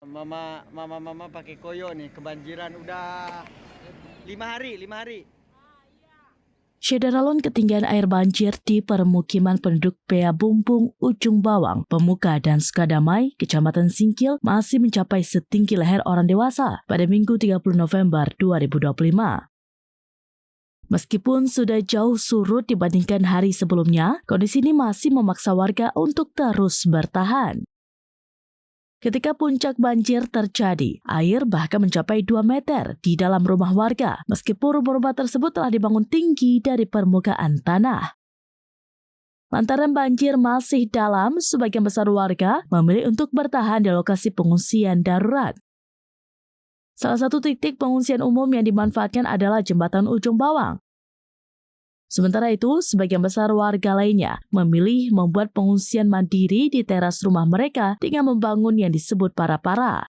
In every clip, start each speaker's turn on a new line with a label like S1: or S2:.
S1: Mama pakai koyo nih, kebanjiran udah 5 hari.
S2: Syederalun ketinggian air banjir di permukiman penduduk Pea Bumbung, Ujung Bawang, Pemuka, dan Sukadamai, Kecamatan Singkil masih mencapai setinggi leher orang dewasa pada Minggu 30 November 2025. Meskipun sudah jauh surut dibandingkan hari sebelumnya, kondisi ini masih memaksa warga untuk terus bertahan. Ketika puncak banjir terjadi, air bahkan mencapai 2 meter di dalam rumah warga, meskipun rumah-rumah tersebut telah dibangun tinggi dari permukaan tanah. Lantaran banjir masih dalam, sebagian besar warga memilih untuk bertahan di lokasi pengungsian darurat. Salah satu titik pengungsian umum yang dimanfaatkan adalah Jembatan Ujung Bawang. Sementara itu, sebagian besar warga lainnya memilih membuat pengungsian mandiri di teras rumah mereka dengan membangun yang disebut para-para.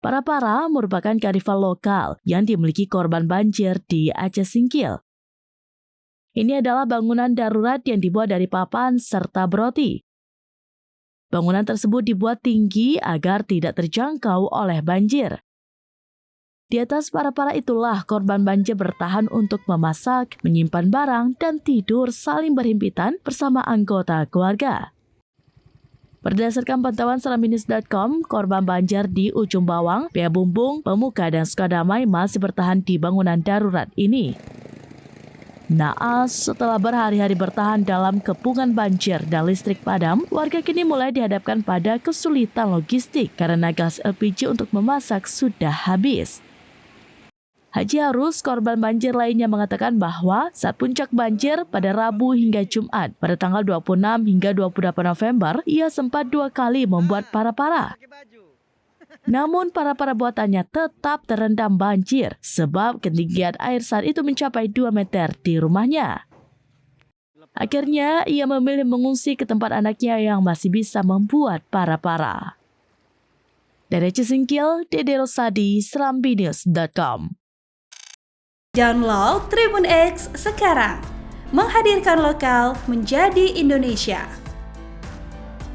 S2: Para-para merupakan kearifan lokal yang dimiliki korban banjir di Aceh Singkil. Ini adalah bangunan darurat yang dibuat dari papan serta broti. Bangunan tersebut dibuat tinggi agar tidak terjangkau oleh banjir. Di atas para-para itulah korban banjir bertahan untuk memasak, menyimpan barang, dan tidur saling berhimpitan bersama anggota keluarga. Berdasarkan pantauan selaminews.com, korban banjir di Ujung Bawang, Pea Bumbung, Pemuka, dan Sukadamai masih bertahan di bangunan darurat ini. Naas, setelah berhari-hari bertahan dalam kepungan banjir dan listrik padam, warga kini mulai dihadapkan pada kesulitan logistik karena gas LPG untuk memasak sudah habis. Haji Harus, korban banjir lainnya, mengatakan bahwa saat puncak banjir pada Rabu hingga Jumat pada tanggal 26 hingga 28 November, ia sempat 2 kali membuat para-para. Namun para-para buatannya tetap terendam banjir sebab ketinggian air saat itu mencapai 2 meter di rumahnya. Akhirnya ia memilih mengungsi ke tempat anaknya yang masih bisa membuat para-para. Dari Aceh Singkil, Dede Rosadi, selaminews.com.
S3: Download Tribun X sekarang, menghadirkan lokal menjadi Indonesia.